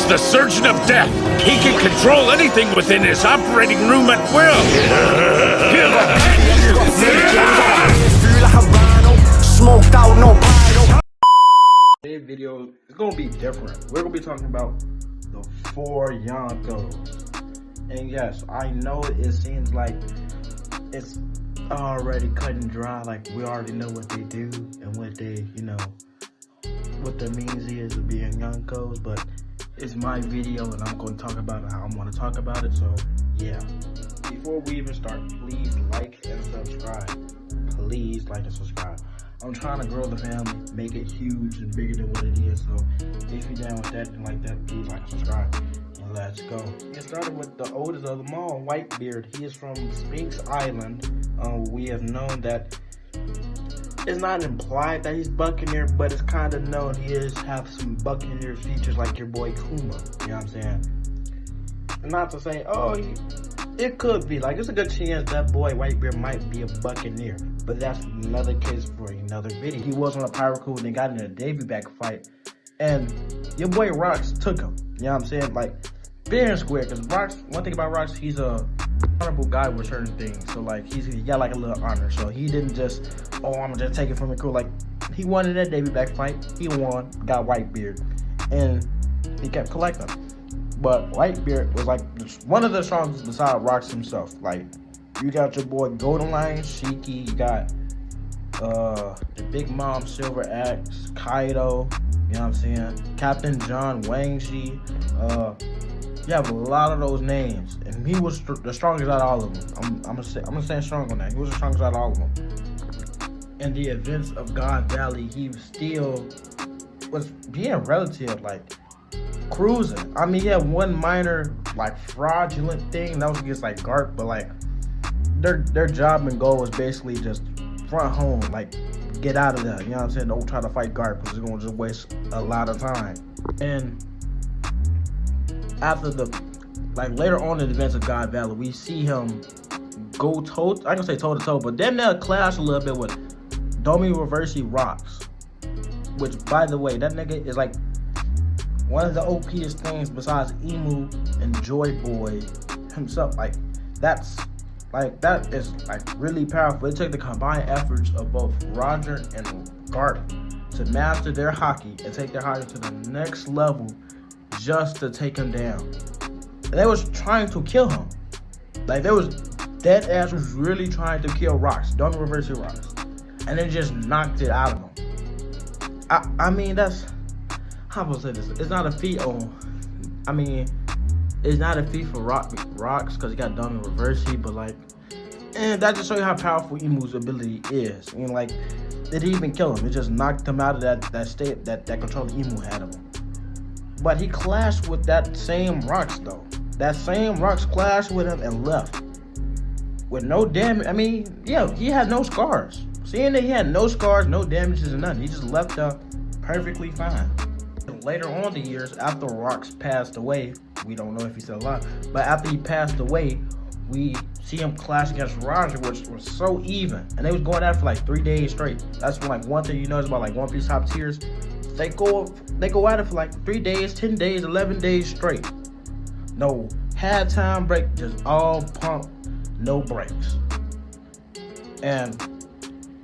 the surgeon of death. He can control anything within his operating room at will. Smoked out, no pyro. Today's video is gonna be different. We're gonna be talking about the 4 Yonkos. And yes, I know it seems like it's already cut and dry, like we already know what they do and what they, what the means is of being Yonkos, but it's my video and I'm gonna talk about it how I wanna talk about it, so yeah. Before we even start, please like and subscribe. Please like and subscribe. I'm trying to grow the family, make it huge and bigger than what it is. So if you're down with that and like that, please like and subscribe. And let's go. Get started with the oldest of them all, Whitebeard. He is from Sphinx Island. We have known that it's not implied that he's Buccaneer, but it's kind of known he have some Buccaneer features like your boy Kuma. You know what I'm saying? And not to say, it could be. Like, it's a good chance that boy Whitebeard might be a Buccaneer. But that's another case for another video. He was on a pirate crew and they got in a Davy back fight. And your boy Rox took him. You know what I'm saying? Like, fair and square. Because Rox, one thing about Rox, he's a honorable guy with certain things. So, like, he got, like, a little honor. So, he didn't just, I'm going to just take it from the crew. Like, he won in that Davy back fight. He won, got Whitebeard. And he kept collecting. But Whitebeard was, like, one of the strongest besides Rox himself. Like, you got your boy Golden Lion, Shiki, you got the Big Mom, Silver Axe, Kaido, you know what I'm saying? Captain John, Wang Shi. You have a lot of those names. And he was the strongest out of all of them. I'm gonna stand strong on that. He was the strongest out of all of them. In the events of God Valley, he still was being relative, like, cruising. I mean, he had one minor, like, fraudulent thing that was against, like, Garp, but, like, their job and goal was basically just front home, like, get out of there. You know what I'm saying? Don't try to fight Garp because it's gonna just waste a lot of time. And after later on in the events of God Valley, we see him go I can say toe to toe, but then they'll clash a little bit with Domi Reversi Rocks, which, by the way, that nigga is like one of the OP'est things besides Emu and Joy Boy himself. That is like really powerful. It took the combined efforts of both Roger and Garp to master their hockey and take their hockey to the next level just to take him down. And they was trying to kill him. Like, they was dead ass was really trying to kill Rocks. Don't reverse your Rocks. And they just knocked it out of him. I mean, that's, how am I gonna say this? It's not a feat it's not a feat for Rocks because he got done in Reversi, but, like, that just shows you how powerful Emu's ability is. I mean, like, it didn't even kill him. It just knocked him out of that state that control Emu had of him. But he clashed with that same Rocks, though. That same Rocks clashed with him and left with no damage. I mean, yeah, he had no scars. Seeing that he had no scars, no damages, and nothing, he just left out perfectly fine. Later on the years, after Rocks passed away, we don't know if he's still alive, but after he passed away, we see him clash against Roger, which was so even. And they was going at it for like 3 days straight. That's when, like, one thing you notice about, like, One Piece top tiers, they go at it for like 3 days, 10 days, 11 days straight. No halftime break, just all pump, no breaks. And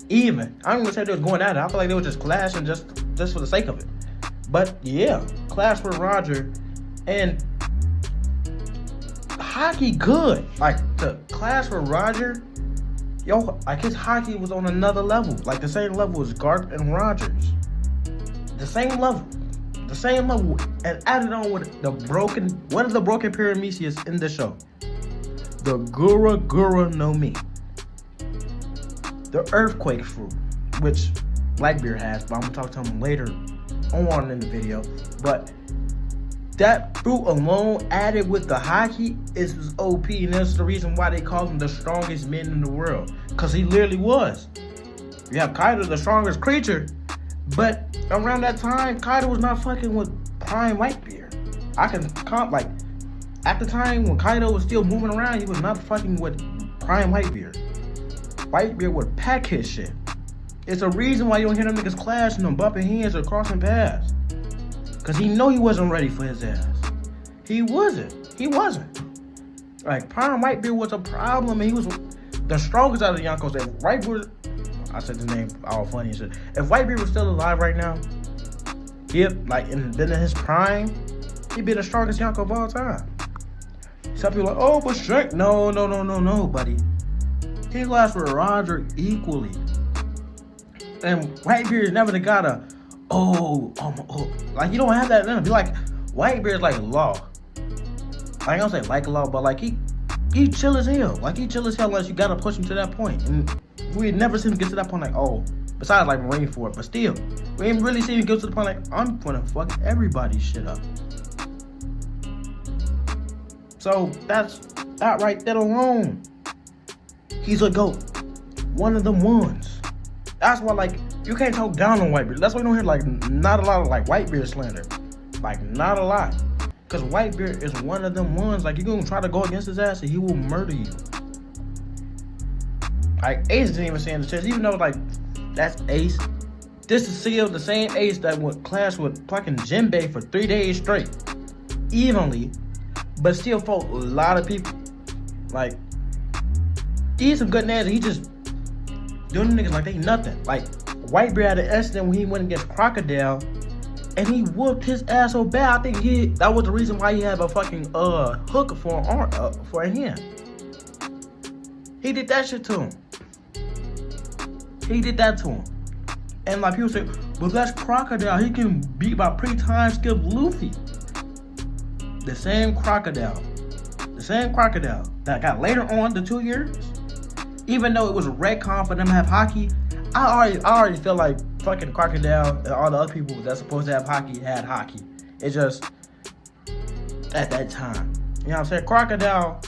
even, I'm gonna say they was going at it. I feel like they were just clashing just for the sake of it. But yeah, clash with Roger, and hockey good. Like, to clash with Roger, like, his hockey was on another level. Like, the same level as Garp and Rogers. The same level. And added on with one of the broken Paramecius in the show. The Gura no Mi. The Earthquake Fruit, which Blackbeard has, but I'm gonna talk to him later on in the video. But that fruit alone, added with the hockey, is OP, and that's the reason why they call him the strongest man in the world, because he literally was. You have Kaido, the strongest creature, but around that time, Kaido was not fucking with Prime Whitebeard. I can like, at the time when Kaido was still moving around, he was not fucking with Prime Whitebeard. Whitebeard would pack his shit. It's a reason why you don't hear them niggas clashing them, bumping heads or crossing paths. Cause he know he wasn't ready for his ass. He wasn't. Like, Prime Whitebeard was a problem, and he was the strongest out of the Yonkos. If Whitebeard, I said the name all funny and shit. If Whitebeard was still alive right now, been in his prime, he'd be the strongest Yonko of all time. Some people are like, oh, but strength. No, buddy. He lost with Roger equally. And Whitebeard is never the guy to, like, you don't have that in him. Be like, Whitebeard is like law. I ain't gonna say like law, but like he chill as hell. Like, he chill as hell unless you gotta push him to that point. And we had never seen him get to that point like, besides like Marine Ford, but still, we ain't really seen him get to the point like, I'm gonna fuck everybody's shit up. So that right there alone, he's a GOAT. One of them ones. That's why, like, you can't talk down on Whitebeard. That's why you don't hear, like, not a lot of, like, Whitebeard slander. Like, not a lot. Because Whitebeard is one of them ones, like, you're going to try to go against his ass and he will murder you. Like, Ace didn't even stand a chance, even though, like, that's Ace. This is still the same Ace that would clash with fucking Jinbei for 3 days straight. Evenly. But still fought a lot of people. Like, he's some good names, and he just doing niggas like they nothing. Like, Whitebeard had an incident when he went against Crocodile, and he whooped his ass so bad. I think that was the reason why he had a fucking hook for an arm, for a hand. He did that shit to him. He did that to him. And like, people say, but that's Crocodile. He can beat about 3 times skip Luffy. The same crocodile that got later on the 2 years, even though it was a retcon for them to have hockey, I already feel like fucking Crocodile and all the other people that's supposed to have hockey had hockey. It's just at that time, you know what I'm saying? Crocodile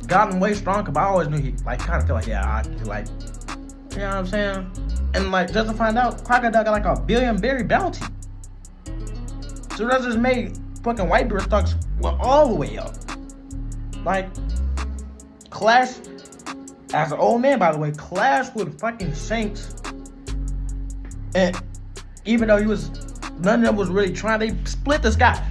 got him way stronger, but I always knew he like kind of felt like he had hockey, like, you know what I'm saying? And like, just to find out, Crocodile got like a billion berry bounty, so that just made fucking Whitebeard stocks went all the way up. Like, Clash, as an old man, by the way, Clash with fucking Shanks, and even though none of them was really trying, they split the sky.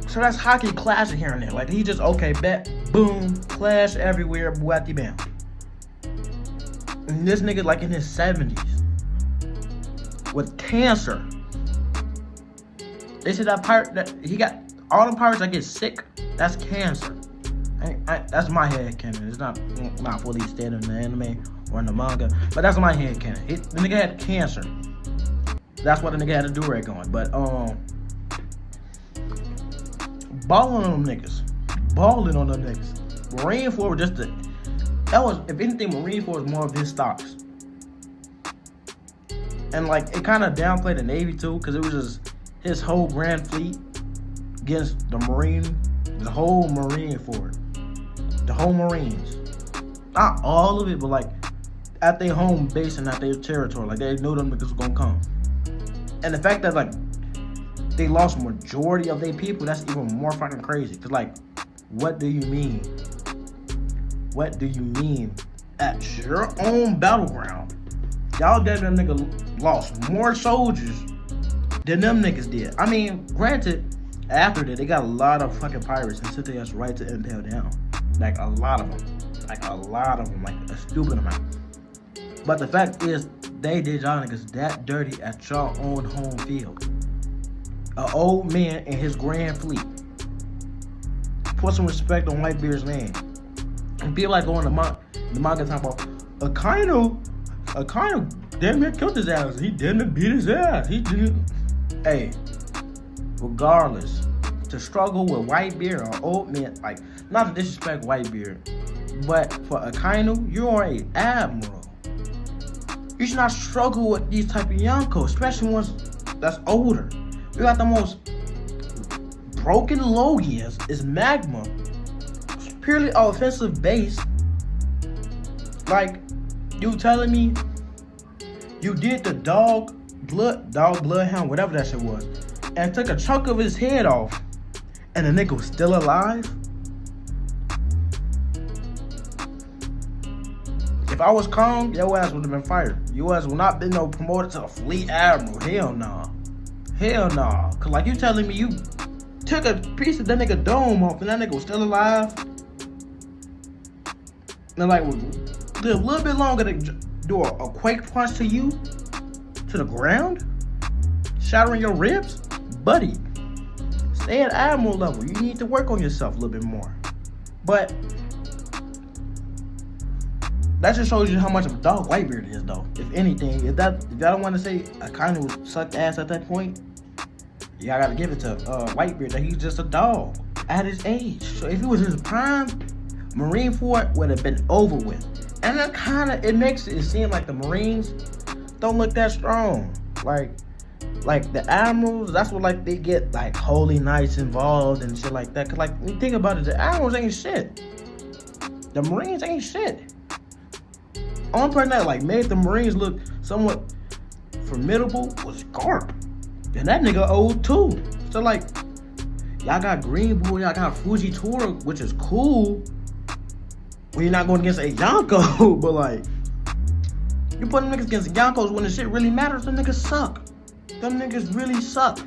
So that's hockey clashing here and there. Like, he just, okay, bet, boom, clash everywhere, buati bam. And this nigga like in his 70s with cancer. They said that pirate, that he got, all the pirates that get sick, that's cancer. That's my headcanon. It's not fully stated in the anime or in the manga, but that's my headcanon. The nigga had cancer. That's what the nigga had a do-rag going. But balling on them niggas. Marine Ford was just if anything, Marine Ford was more of his stocks. And like, it kind of downplayed the Navy too, because it was just his whole Grand Fleet against the whole Marine Ford. The whole Marines. Not all of it, but like at their home base and at their territory. Like, they knew them niggas was gonna come. And the fact that like they lost majority of their people, that's even more fucking crazy. Cause like, what do you mean? What do you mean? At your own battleground, y'all dead them nigga lost more soldiers than them niggas did. I mean, granted, after that, they got a lot of fucking pirates and sent their ass right to impale down. Like, a lot of them. Like a stupid amount. But the fact is, they did y'all niggas that dirty at y'all own home field. An old man and his Grand Fleet. Put some respect on Whitebeard's name. And people like going to the manga talking about Akainu damn near killed his ass. He didn't beat his ass. He didn't. Hey, regardless, to struggle with Whitebeard or old men, like, not to disrespect Whitebeard, but for Akainu, you are an admiral. You should not struggle with these type of Yonkos, especially ones that's older. You got the most broken Logias is Magma. It's purely offensive base. Like, you telling me you did the dog bloodhound, whatever that shit was, and took a chunk of his head off, and the nigga was still alive? If I was Kong, your ass would have been fired. Your ass would not been promoted to a fleet admiral. Hell nah. Cause like, you telling me you took a piece of that nigga dome off, and that nigga was still alive. And like, did a little bit longer to do a quake punch to you, to the ground, shattering your ribs, buddy. Stay at Admiral level. You need to work on yourself a little bit more. But that just shows you how much of a dog Whitebeard is, though. If anything, if y'all don't want to say I kind of sucked ass at that point, y'all gotta give it to Whitebeard that he's just a dog at his age. So if he was in his prime, Marineford would have been over with. And that kind of, it makes it seem like the Marines don't look that strong. Like the Admirals, that's what like they get like Holy Knights involved and shit like that. Cause like when you think about it, the Admirals ain't shit. The Marines ain't shit. Only person that like made the Marines look somewhat formidable was Garp. And that nigga old too. So like, y'all got Green Bull, y'all got Fujitora, which is cool when you're not going against a Yonko. But like, you put them niggas against Yonkos when the shit really matters, them niggas suck. Them niggas really suck.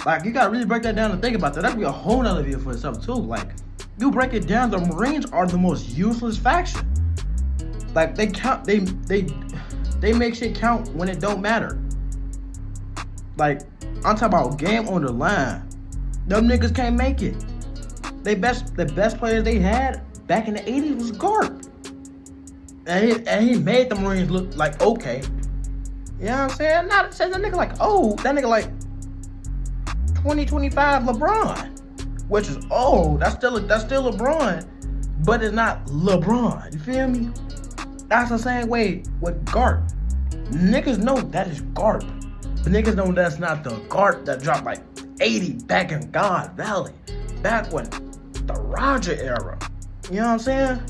Like, you gotta really break that down and think about that. That'd be a whole nother video for itself too. Like, you break it down, the Marines are the most useless faction. Like, they count, they make shit count when it don't matter. Like, I'm talking about game on the line. Them niggas can't make it. The best players they had back in the 80s was Garp. And he made the Marines look like okay. You know what I'm saying? Not says that nigga like old. That nigga like 2025 LeBron, which is old. That's still LeBron, but it's not LeBron. You feel me? That's the same way with Garp. Niggas know that is Garp, but niggas know that's not the Garp that dropped like 80 back in God Valley, back when the Roger era. You know what I'm saying?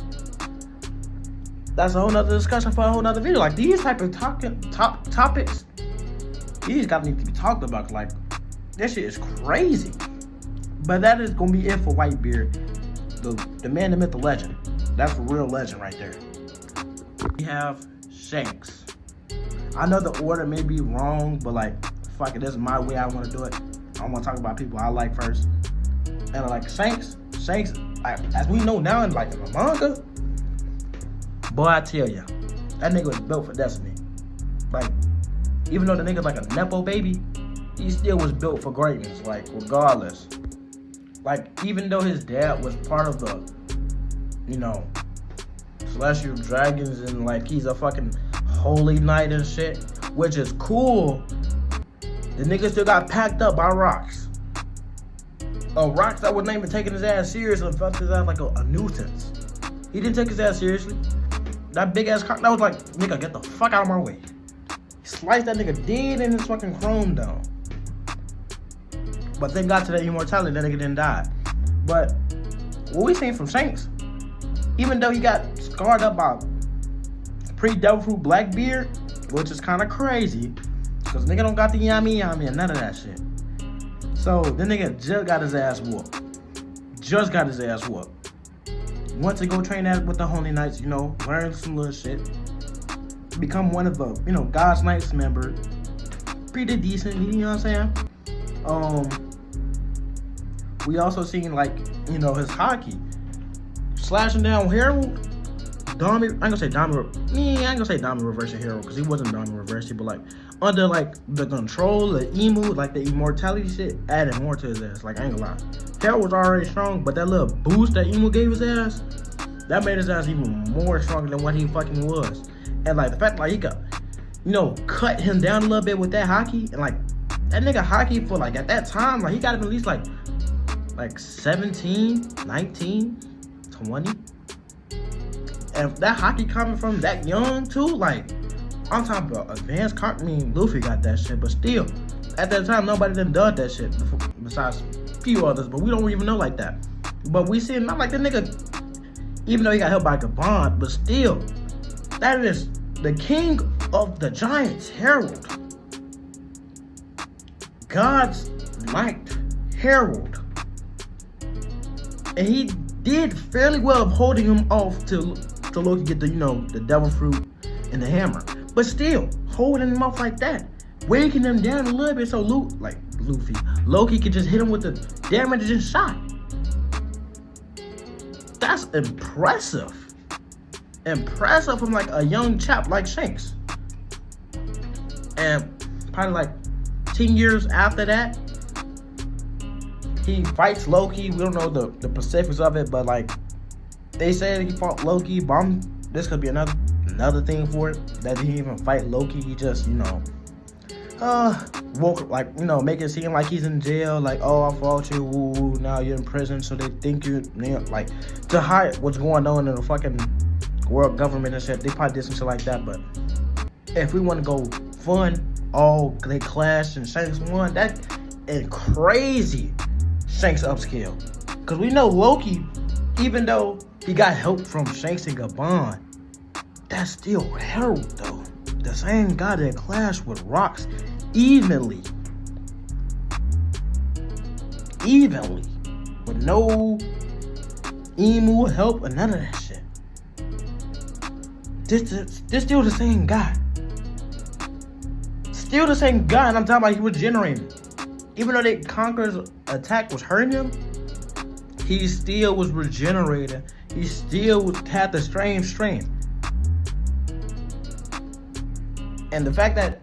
That's a whole nother discussion for a whole nother video. Like, these type of topics, these gotta need to be talked about. Like, this shit is crazy. But that is gonna be it for Whitebeard, the man, the myth, the legend. That's a real legend right there. We have Shanks. I know the order may be wrong, but like, fuck it, this is my way I want to do it. I want to talk about people I like first. And like Shanks, like, as we know now in like in the manga, boy, I tell ya, that nigga was built for destiny. Like, even though the nigga's like a Nepo baby, he still was built for greatness, like, regardless. Like, even though his dad was part of the, you know, Celestial Dragons and like he's a fucking holy knight and shit, which is cool, the nigga still got packed up by rocks. Rocks that wasn't even taking his ass serious and felt his ass like a nuisance. He didn't take his ass seriously. That big ass cock, that was like, nigga, get the fuck out of my way. He sliced that nigga dead in his fucking chrome down. But thank God to that immortality, that nigga didn't die. But what we seen from Shanks, even though he got scarred up by pre-Devil Fruit Blackbeard, which is kind of crazy, because nigga don't got the yummy and none of that shit. So the nigga just got his ass whooped. Went to go train that with the Holy Knights, you know, learn some little shit. Become one of the, you know, God's Knights member. Pretty decent, you know what I'm saying? We also seen like, you know, his hockey. Slashing down Harold. I ain't gonna say Dami reversing Harold, because he wasn't Dami reversing, but like under like the control, the emu, like the immortality shit added more to his ass. Like, I ain't gonna lie. Harold was already strong, but that little boost that emu gave his ass, that made his ass even more stronger than what he fucking was. And like the fact like he could, you know, cut him down a little bit with that hockey, and like that nigga hockey for like at that time, like he got him at least like 17, 19, 20. And if that hockey coming from that young too, like, I'm talking about advanced I mean, Luffy got that shit, but still, at that time, nobody done done that shit before, besides a few others, but we don't even know like that. But we see not like the nigga, even though he got helped by Gabon, but still, that is the king of the giants, Harold. God's Knight, Harold. And he did fairly well of holding him off to Loki get the, you know, the devil fruit and the hammer. But still, holding him off like that, waking him down a little bit so Luffy. Loki could just hit him with the damaging shot. That's impressive. Impressive from like a young chap like Shanks. And probably like 10 years after that, he fights Loki. We don't know the specifics of it, but like they said he fought Loki. But this could be another thing for it, that he didn't even fight Loki. He just, woke, like, make it seem like he's in jail, like, oh, I fought you, woo, now you're in prison, so they think you like, to hide what's going on in the fucking world government and shit. They probably did some shit like that. But if we want to go fun, they clashed and Shanks won, that is crazy. Shanks upscale, because we know Loki, even though he got help from Shanks and Gabon, that's still Harold though. The same guy that clashed with Rocks evenly, with no emu help or none of that shit. This still the same guy. Still the same guy, and I'm talking about he was regenerating. Even though the Conqueror's attack was hurting him, he still was regenerating. He still had the strength. And the fact that,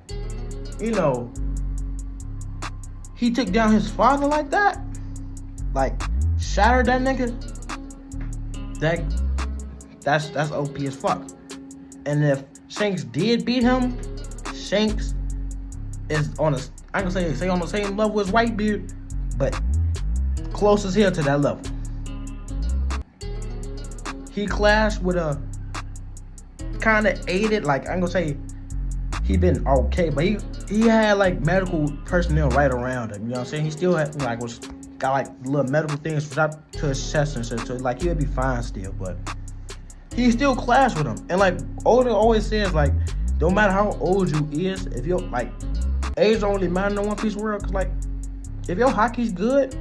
he took down his father like that, like shattered that nigga, that's OP as fuck. And if Shanks did beat him, Shanks is on I can say on the same level as Whitebeard, but close as hell to that level. He clashed with a kind of aided, like, I'm gonna say he been okay, but he had like medical personnel right around him. You know what I'm saying? He still had got like little medical things strapped to his chest and shit, so like he'll be fine still. But he still clashed with him, and like Oda always says, like, no matter how old you is, if you're like, age don't really matter in the One Piece world, cause like if your hockey's good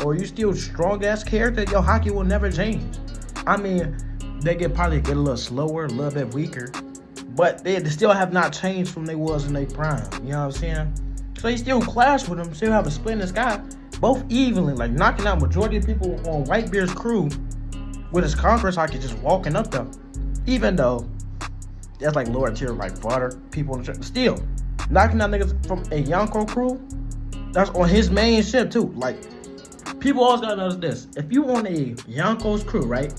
or you still strong ass character, your hockey will never change. I mean, they probably get a little slower, a little bit weaker, but they still have not changed from they was in their prime. You know what I'm saying? So he still clash with them, still have a split in the sky, both evenly, like knocking out majority of people on Whitebeard's crew with his Conqueror's hockey just walking up them. Even though that's like lower tier, like fodder people on the ship, still knocking out niggas from a Yonkos crew that's on his main ship too. Like, people always gotta notice this: if you on a Yonkos crew, right?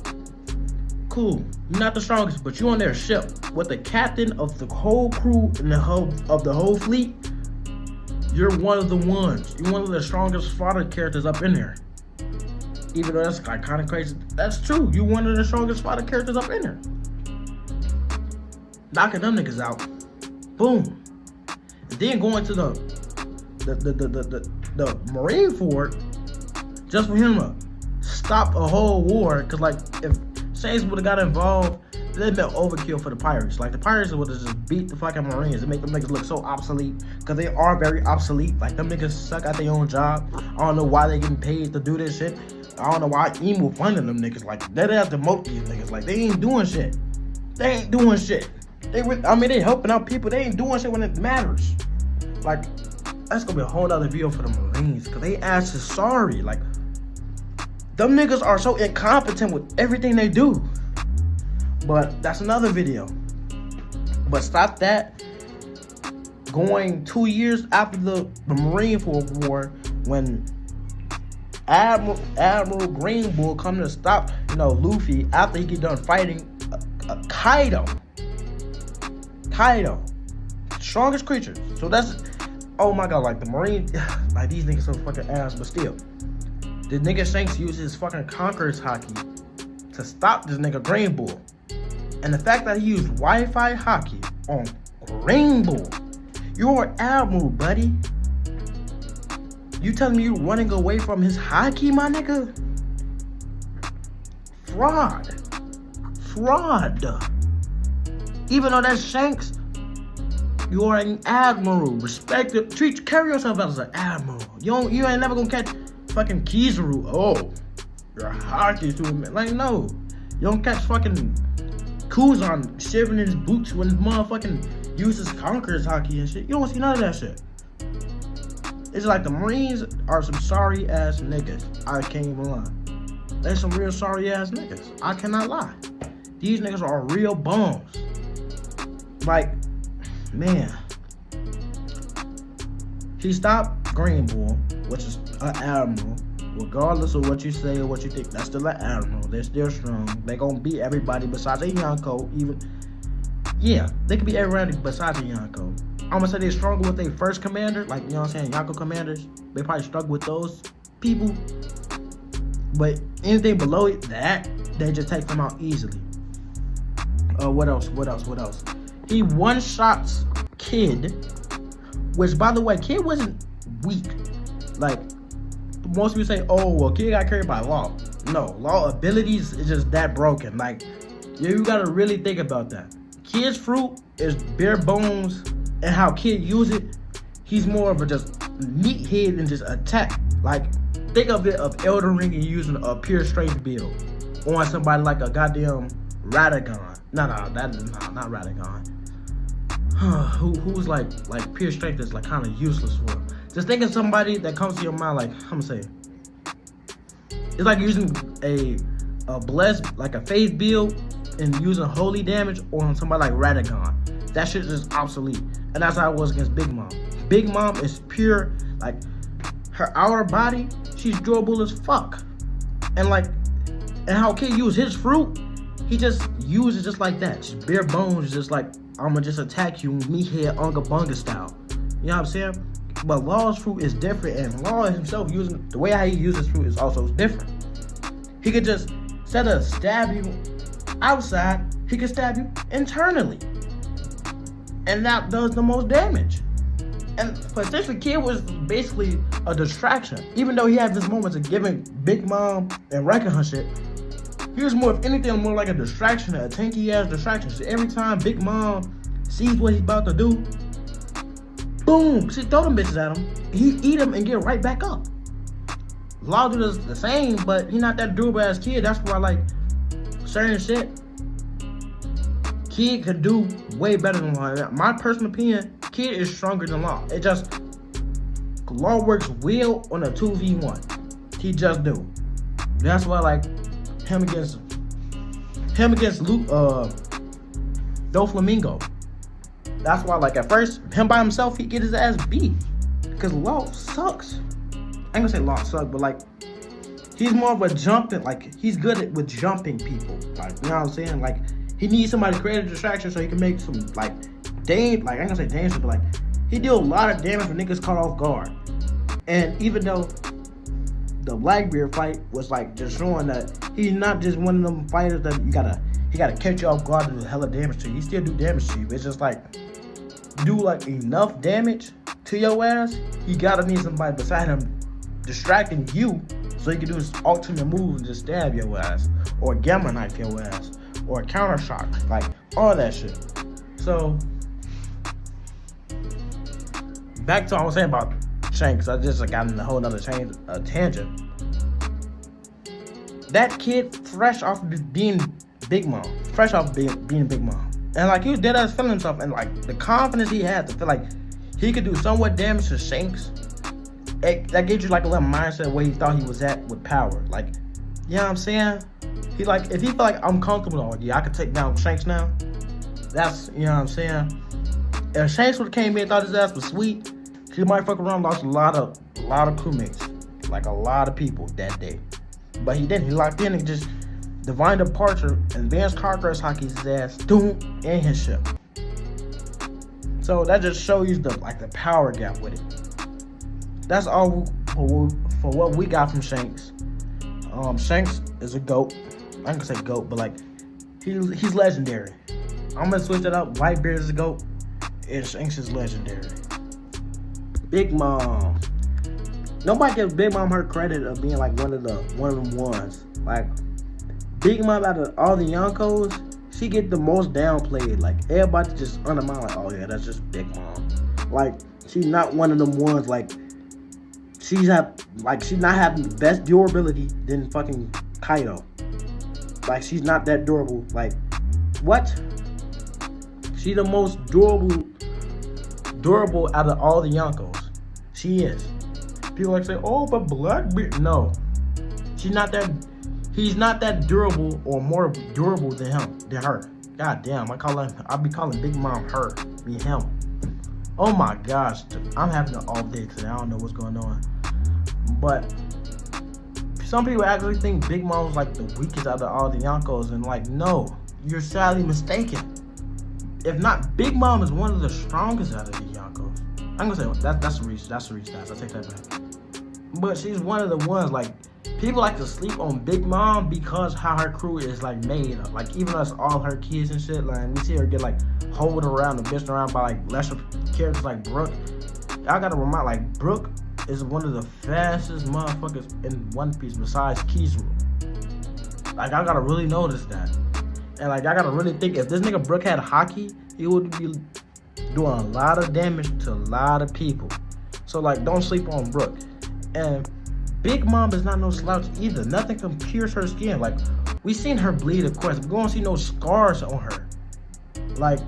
Cool, you're not the strongest, but you on their ship with the captain of the whole crew and the whole fleet. You're one of the ones. You're one of the strongest fodder characters up in there. Even though that's like kind of crazy, that's true. You're one of the strongest fodder characters up in there. Knocking them niggas out. Boom. And then going to the Marine fort just for him to stop a whole war. Cause like if Shanks would have got involved, it'd been overkill for the pirates. Like the pirates would have just beat the fucking Marines and make them niggas look so obsolete. Cause they are very obsolete. Like them niggas suck at their own job. I don't know why they getting paid to do this shit. I don't know why Emu funding them niggas. Like they have to demote these niggas. Like they ain't doing shit. They ain't doing shit. They helping out people. They ain't doing shit when it matters. Like, that's gonna be a whole other video for the Marines, cause they ass is sorry. Like, them niggas are so incompetent with everything they do. But that's another video. But stop that. Going 2 years after the Marine War, when Admiral Green Bull come to stop, Luffy after he get done fighting Kaido, strongest creature. So that's, oh my god, like the Marine, like these niggas so fucking ass, but still, the nigga Shanks used his fucking Conqueror's hockey to stop this nigga Green Bull. And the fact that he used Wi-Fi hockey on Green Bull, you're an admiral, buddy. You telling me you running away from his hockey, my nigga? Fraud. Even though that's Shanks, you are an admiral. Respect it. Carry yourself as an admiral. You ain't never gonna catch fucking Kizaru. Oh, your hockey to him. Like, no. You don't catch fucking Kuzan shivering in his boots when his motherfucking uses Conqueror's hockey and shit. You don't see none of that shit. It's like the Marines are some sorry ass niggas. I can't even lie. They're some real sorry ass niggas. I cannot lie. These niggas are real bums. Like, man. He stopped Green Bull, which is an admiral. Regardless of what you say or what you think, that's still an admiral. They're still strong. They gonna beat everybody besides a Yonko. Even, yeah, they can beat everybody besides a Yonko. I'm gonna say they're stronger with their first commander, like, you know what I'm saying, Yonko commanders. They probably struggle with those people. But anything below that, they just take them out easily. What else? He one-shots Kid, which, by the way, Kid wasn't weak. Like, most people say, oh, well, Kid got carried by Law. No, Law abilities is just that broken. Like, you gotta really think about that. Kid's fruit is bare bones, and how Kid use it, he's more of a just meathead and just attack. Like, think of it of Elden Ring and using a pure strength build on somebody like a goddamn Radagon. Not Radagon. Who's like pure strength is like kind of useless for him. Just think of somebody that comes to your mind, like, I'm gonna say, it's like using a blessed, like a faith build and using holy damage on somebody like Radagon. That shit is just obsolete. And that's how it was against Big Mom. Big Mom is pure, like, her outer body, she's durable as fuck. And like, and how Kid use his fruit, he just uses just like that. Just bare bones, just like, I'ma just attack you, meathead, unga bunga style. You know what I'm saying? But Law's fruit is different, and Law himself using, the way how he uses fruit is also different. He could just, instead of stab you outside, he could stab you internally. And that does the most damage. And essentially, Kid was basically a distraction. Even though he had this moments of giving Big Mom and wrecking her shit, he was more, if anything, more like a distraction, a tanky ass distraction. So every time Big Mom sees what he's about to do, boom, she throw them bitches at him. He eat them and get right back up. Law do the same, but he not that durable as Kid. That's why, like, certain shit, Kid could do way better than Law. My personal opinion, Kid is stronger than Law. It just, Law works well on a 2v1. He just do. That's why, like, him against Luke, Doflamingo. That's why, like, at first, him by himself, he get his ass beat. Because Law sucks. I ain't gonna say Law sucks, but, like, he's more of a jumping, like, he's good with jumping people. Like, you know what I'm saying? Like, he needs somebody to create a distraction so he can make some, like, I ain't gonna say dangerous, but, like, he did a lot of damage when niggas caught off guard. And even though the Blackbeard fight was, like, just showing that he's not just one of them fighters that he gotta catch you off guard and do hella damage to you. He still do damage to you. It's just like, do like enough damage to your ass, you gotta need somebody beside him distracting you so he can do his ultimate move and just stab your ass, or gamma knife your ass, or counter shock, like all that shit. So back to what I was saying about Shanks. I just got in a whole nother tangent. That Kid, fresh off being Big Mom, being Big Mom, and like he was dead ass feeling himself, and like the confidence he had to feel like he could do somewhat damage to Shanks. That gives you like a little mindset where he thought he was at with power. Like, you know what I'm saying? He like, if he felt like I'm comfortable, oh yeah, I could take down Shanks now. That's, you know what I'm saying? If Shanks would have came in and thought his ass was sweet, he might fuck around, lost a lot of crewmates, like a lot of people that day. But he didn't. He locked in and just divine departure, advanced carcross hockey's his ass, doom, and his ship. So that just shows you the power gap with it. That's all for what we got from Shanks. Shanks is a GOAT. I ain't gonna say GOAT, but like he's legendary. I'm gonna switch that up. Whitebeard is a GOAT, and Shanks is legendary. Big Mom. Nobody gives Big Mom her credit of being like one of them ones. Like Big Mom out of all the Yonkos, she get the most downplayed. Like everybody just undermine like, oh yeah, that's just Big Mom. Like she's not one of them ones. Like she's not having the best durability than fucking Kaido. Like she's not that durable. Like what? She the most durable out of all the Yonkos. She is. People like say, oh, but Blackbeard. No, she's not that. He's not that durable or more durable than her. God damn, I'll be calling Big Mom her, me him. Oh my gosh, I'm having an off day today. I don't know what's going on. But some people actually think Big Mom was like the weakest out of all the Yonkos, and like, no, you're sadly mistaken. If not, Big Mom is one of the strongest out of the Yonkos. I'm gonna say that's a reach. That's a reach. I take that back. But she's one of the ones, like, people like to sleep on Big Mom because how her crew is like made up. Like, even us, all her kids and shit, like, we see her get like hold around and bitched around by like lesser characters like Brooke. I gotta remind, like, Brooke is one of the fastest motherfuckers in One Piece besides Kizaru. Like, I gotta really notice that. And like, I gotta really think, if this nigga Brooke had hockey, he would be doing a lot of damage to a lot of people. So like, don't sleep on Brooke. And Big Mom is not no slouch either. Nothing can pierce her skin. Like, we seen her bleed, of course. We don't see no scars on her. Like,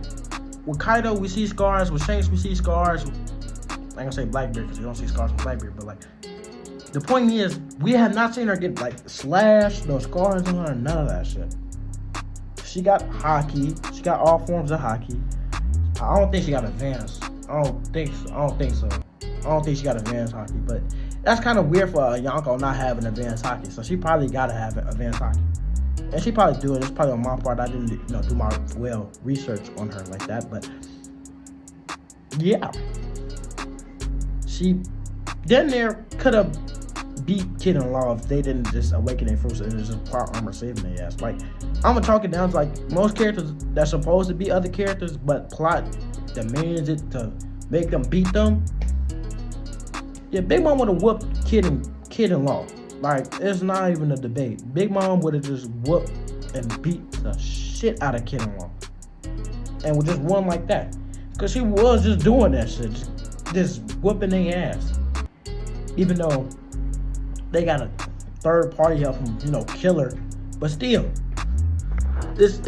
with Kaido, we see scars. With Shanks, we see scars. I ain't gonna say Blackbeard because we don't see scars with Blackbeard. But like, the point is, we have not seen her get like slashed, no scars on her, none of that shit. She got hockey. She got all forms of hockey. I don't think she got advanced. I don't think so. I don't think she got advanced hockey, but that's kind of weird for a Yonko not having advanced hockey. So she probably gotta have advanced hockey, and she probably do it. It's probably on my part. I didn't, do my research on her like that. But yeah, she then there could have beat Kid in Law if they didn't just awaken their fruits and it was just plot armor saving their ass. Like, I'm gonna talk it down to like most characters that's supposed to be other characters, but plot demands it to make them beat them. Yeah, Big Mom would have whooped Kid in Law. Like, it's not even a debate. Big Mom would have just whooped and beat the shit out of Kid in Law, and would just won like that, cause she was just doing that shit, just whooping their ass. Even though they got a third party help from, kill her, but still, it's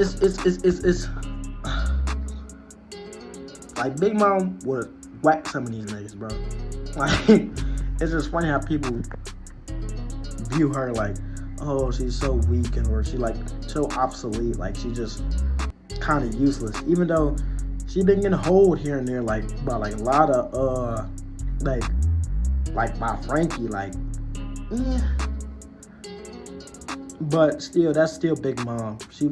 like Big Mom would whack some of these niggas, bro. Like, it's just funny how people view her like, oh, she's so weak, or she like so obsolete, like she just kind of useless. Even though she been getting hold here and there, like by like a lot of like by Frankie, like, yeah. But still, that's still Big Mom. She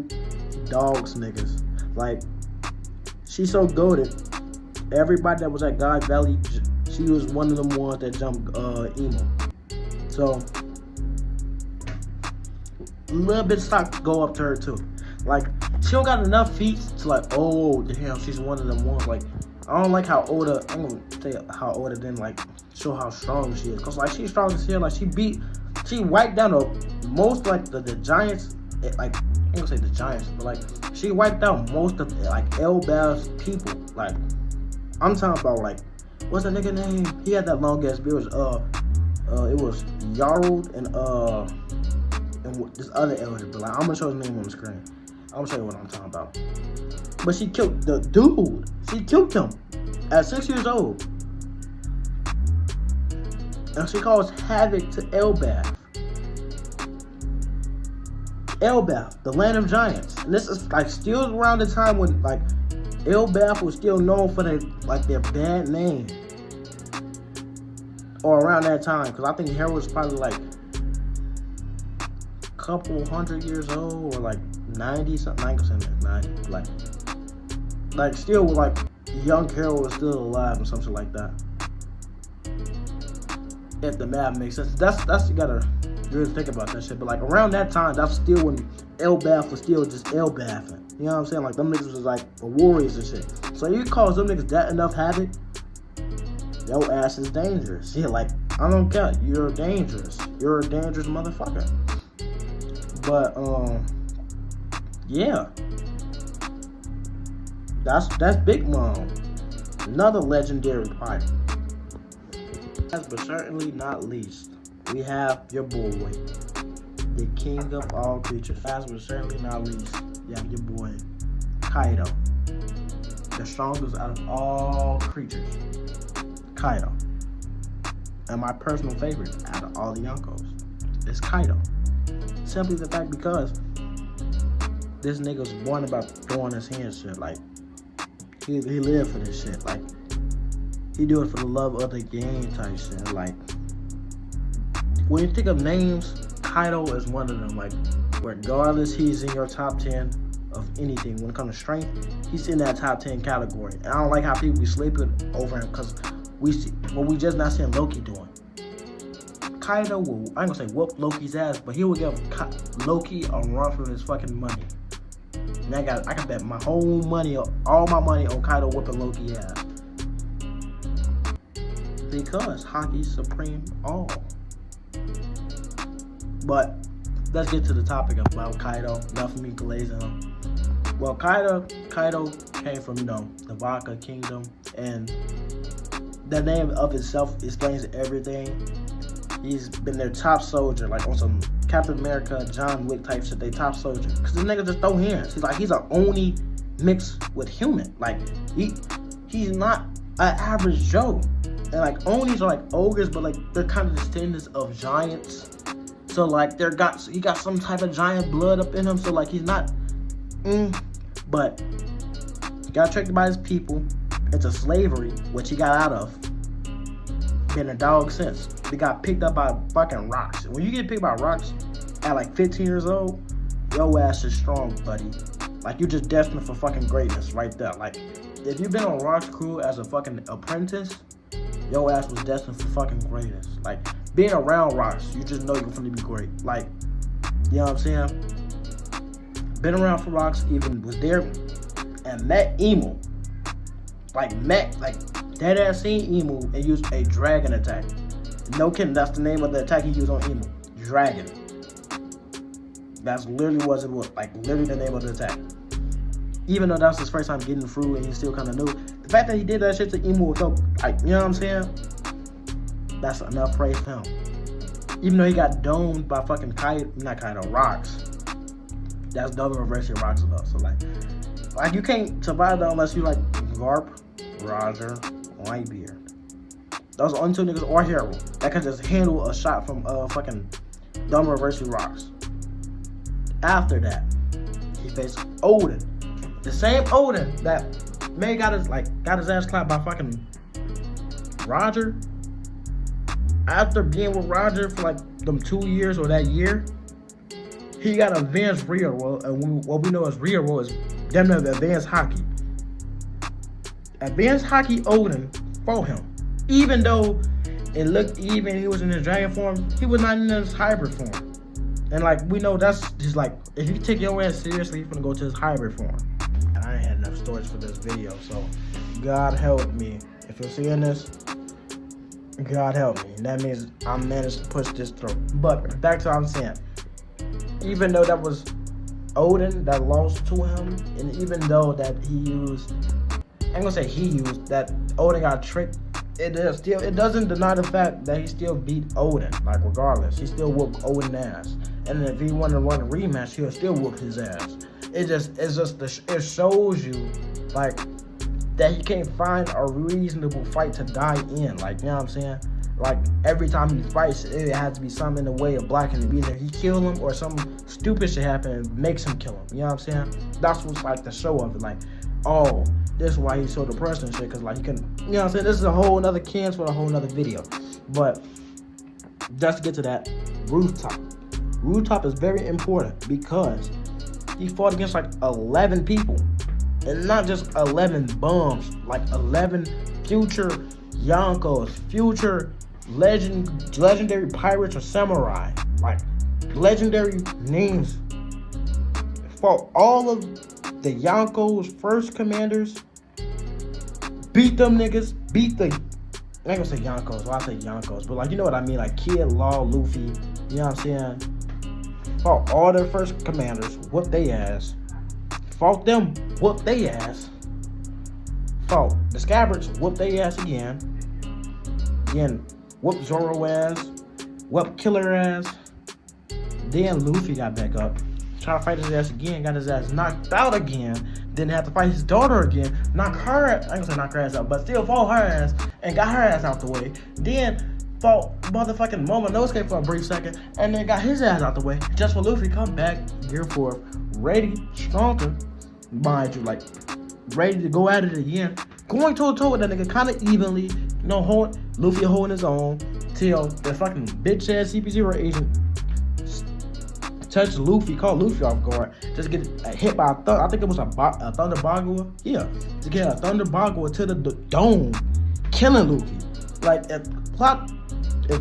dogs niggas. Like, she's so goated. Everybody that was at God Valley, she was one of them ones that jumped emo. So a little bit of stock go up to her too. Like, she don't got enough feats to like, oh damn, she's one of them ones. Like, I don't like how Oda, I'm gonna say how Oda didn't like show how strong she is. Cause like, she's strong as hell. Like, she wiped down most like the giants. Like, I'm gonna say the giants, but like, she wiped out most of like Elbaf's people. Like, I'm talking about like, what's that nigga name? He had that long ass beard. It was Yarled and this other elder. But like, I'm gonna show his name on the screen. I'm gonna show you what I'm talking about. But she killed the dude. She killed him at 6 years old. And she caused havoc to Elbaf. Elbaf, the land of giants. And this is like still around the time when like Elbaf was still known for their bad name. Or around that time. Because I think Harold was probably like a couple hundred years old, or like 90 something. I ain't gonna say 90. Like still with like young Harold was still alive or something like that. If the math makes sense. That's you gotta really think about that shit. But like around that time, that's still when Elbaf was still just Elbaffing. You know what I'm saying? Like, them niggas was like the warriors and shit. So you cause them niggas that enough havoc, your ass is dangerous. Yeah, like, I don't care. You're dangerous. You're a dangerous motherfucker. But yeah. That's Big Mom. Another legendary fighter. Last but certainly not least, we have your boy, the king of all creatures. Last but certainly not least, you have your boy, Kaido. The strongest out of all creatures. Kaido. and my personal favorite out of all the Yonkos is Kaido. Simply the fact because this nigga's born about throwing his hands shit. Like, he lived for this shit. Like, he do it for the love of the game type shit. Like, when you think of names, Kaido is one of them. Like, regardless, he's in your top 10 of anything. When it comes to strength, he's in that top 10 category. And I don't like how people be sleeping over him because we just not seeing Loki doing. Kaido will, I ain't gonna say whoop Loki's ass, but he will give Loki a run for his fucking money. And I can bet my whole money, all my money on Kaido whooping Loki ass. Because hockey's supreme all. But let's get to the topic about Kaido. Enough of me glazing him. Well, Kaido came from, the Vodka Kingdom, and the name of itself explains everything. He's been their top soldier, like on some Captain America, John Wick type shit. They top soldier, cause this nigga just throw hands. He's an Oni mixed with human. Like he's not an average Joe. And like Onis are like ogres, but like they're kind of descendants of giants. So like he got some type of giant blood up in him. So like he's not, but he got tricked by his people into slavery, which he got out of. Been a dog since. They got picked up by fucking rocks. When you get picked by rocks at like 15 years old, your ass is strong, buddy. Like you just destined for fucking greatness right there. Like if you've been on Rock's crew as a fucking apprentice, your ass was destined for fucking greatness. Like being around rocks, you just know you're gonna be great. Like, you know what I'm saying? Been around for rocks, even was there and met Emu. Like dead ass seen Emu and used a dragon attack. No kidding, that's the name of the attack he used on Emu. Dragon. That's literally what it was, like literally the name of the attack. Even though that was his first time getting through and he still kind of knew. The fact that he did that shit to Emu with like, you know what I'm saying? That's enough praise for him. Even though he got domed by fucking rocks. That's double reverse your rocks enough. So like you can't survive that unless you like Garp, Roger, Whitebeard. Those are only two niggas or Hero that can just handle a shot from fucking dumb reverse rocks. After that, he faced Odin. The same Odin that got his ass clapped by fucking Roger. After being with Roger for like them 2 years or that year, he got advanced real world, and what we know as real world is damn near advanced hockey. Advanced hockey Odin fought him. Even though it looked even, he was in his dragon form, he was not in his hybrid form. And like we know that's just like, if you take your ass seriously, you're gonna go to his hybrid form. And I ain't had enough storage for this video, so God help me. If you're seeing this, God help me. And that means I managed to push this through. But back to what I'm saying. Even though that was Odin that lost to him, and even though that he used, I ain't gonna say he used, that Odin got tricked, it doesn't deny the fact that he still beat Odin. Like regardless, he still whooped Odin ass. And if he wanted to run a rematch, he'll still whoop his ass. It shows you like that he can't find a reasonable fight to die in. Like, you know what I'm saying? Like every time he fights, it has to be something in the way of blocking him. Either he kill him or some stupid shit happen and makes him kill him. You know what I'm saying? That's what's like the show of it. Like, oh, this is why he's so depressed and shit. Cause like you can, you know what I'm saying? This is a whole another cans for a whole another video. But just to get to that, Rooftop. Rooftop is very important because he fought against like 11 people. And not just 11 bums, like 11 future Yonkos, future legendary pirates or samurai, like legendary names. Fought all of the Yonkos first commanders, beat them niggas, I ain't gonna say Yonkos, well I say Yonkos, but like you know what I mean, like Kid, Law, Luffy, you know what I'm saying? Fought all their first commanders, whooped they ass. Fought them, whooped they ass. Fought the Scabbards, whooped they ass again. Again, whooped Zoro ass, whooped Killer ass. Then Luffy got back up, tried to fight his ass again, got his ass knocked out again. Then had to fight his daughter again, I ain't gonna say knock her ass out, but still fought her ass and got her ass out the way. Then fought motherfucking Momonosuke for a brief second, and then got his ass out the way. Just for Luffy come back, Gear 4, ready, stronger, mind you, like, ready to go at it again. Going toe-to-toe with that nigga kind of evenly, you know, Luffy holding his own, till the fucking bitch-ass CP0 agent touched Luffy, caught Luffy off guard, just get hit by I think it was a Thunder Bagua, yeah, to get a Thunder Bagua to the dome, killing Luffy. Like, if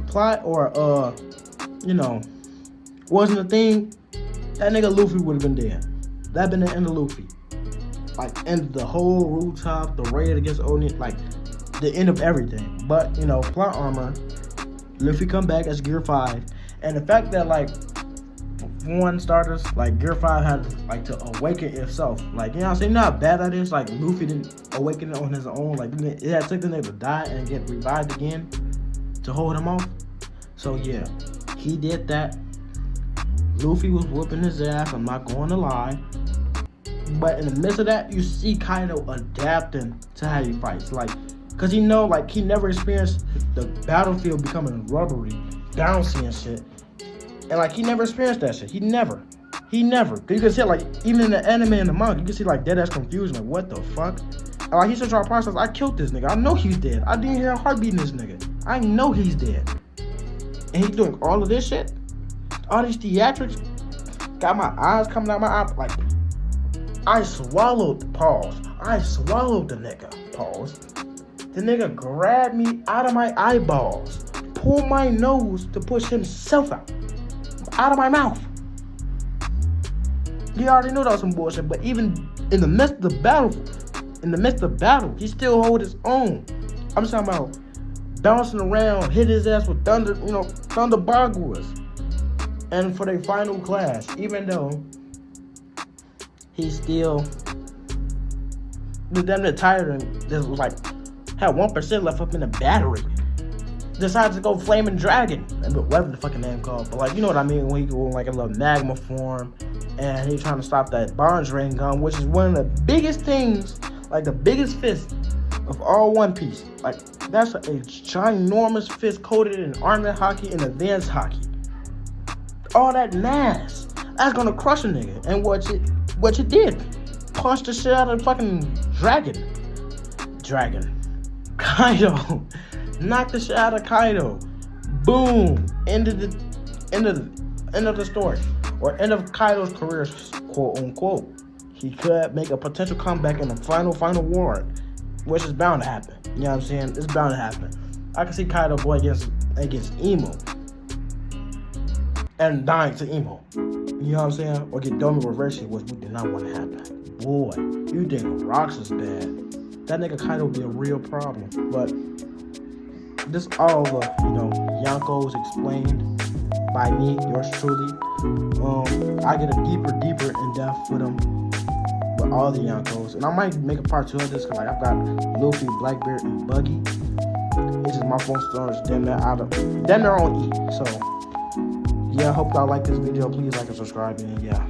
plot or, you know, wasn't a thing, that nigga Luffy would have been dead. That'd been the end of Luffy. Like, end of the whole rooftop, the raid against Oni, like, the end of everything. But, you know, plot armor, Luffy come back as Gear 5. And the fact that, like, for one starters, like, Gear 5 had, like, to awaken itself. Like, you know what I'm saying? You know how bad that is? Like, Luffy didn't awaken it on his own. Like, it had took the nigga to die and get revived again to hold him off. So, yeah, he did that. Luffy was whooping his ass, I'm not going to lie. But in the midst of that, you see Kaido adapting to how he fights. Like, because he know, like, he never experienced the battlefield becoming rubbery, bouncy and shit. And, like, he never experienced that shit. He never. You can see, like, even in the anime and the manga, you can see, like, dead-ass confusion. Like, what the fuck? And, like, he's just trying to process, I killed this nigga. I know he's dead. I didn't hear a heartbeat in this nigga. I know he's dead. And he's doing all of this shit? All these theatrics? Got my eyes coming out my eye. Like, I swallowed the pause. I swallowed the nigga. Pause. The nigga grabbed me out of my eyeballs. Pulled my nose to push himself out of my mouth. You already knew that was some bullshit, but even in the midst of the battle, he still hold his own. I'm talking about bouncing around, hit his ass with thunder Baguas. And for their final clash, even though he still was damn near tired and just was like, had 1% left up in the battery. Decided to go Flaming Dragon, whatever the fucking name called. But, like, you know what I mean, when he go in, like, a little magma form, and he's trying to stop that Barnes Ring gun, which is one of the biggest things, like, the biggest fist of all One Piece. Like, that's a ginormous fist coated in armor hockey and advanced hockey. All that mass, that's gonna crush a nigga. And what you did, punch the shit out of the fucking dragon. Kaido. Knock the shit out of Kaido. Boom. End of the story. Or end of Kaido's career, quote unquote. He could make a potential comeback in the final war, which is bound to happen. You know what I'm saying? It's bound to happen. I can see Kaido go against Emo. And dying to Emo. You know what I'm saying? Or get Domi reversing, which we did not want to happen. Boy, you think Rocks is bad. That nigga Kaido be a real problem. But this all the, Yonkos explained by me, yours truly. I get a deeper in depth with them, with all the Yonkos. And I might make a part 2 of this, because, like, I've got Luffy, Blackbeard, and Buggy. It's just my phone storage damn near on E. So, yeah, I hope y'all like this video. Please like and subscribe, and yeah.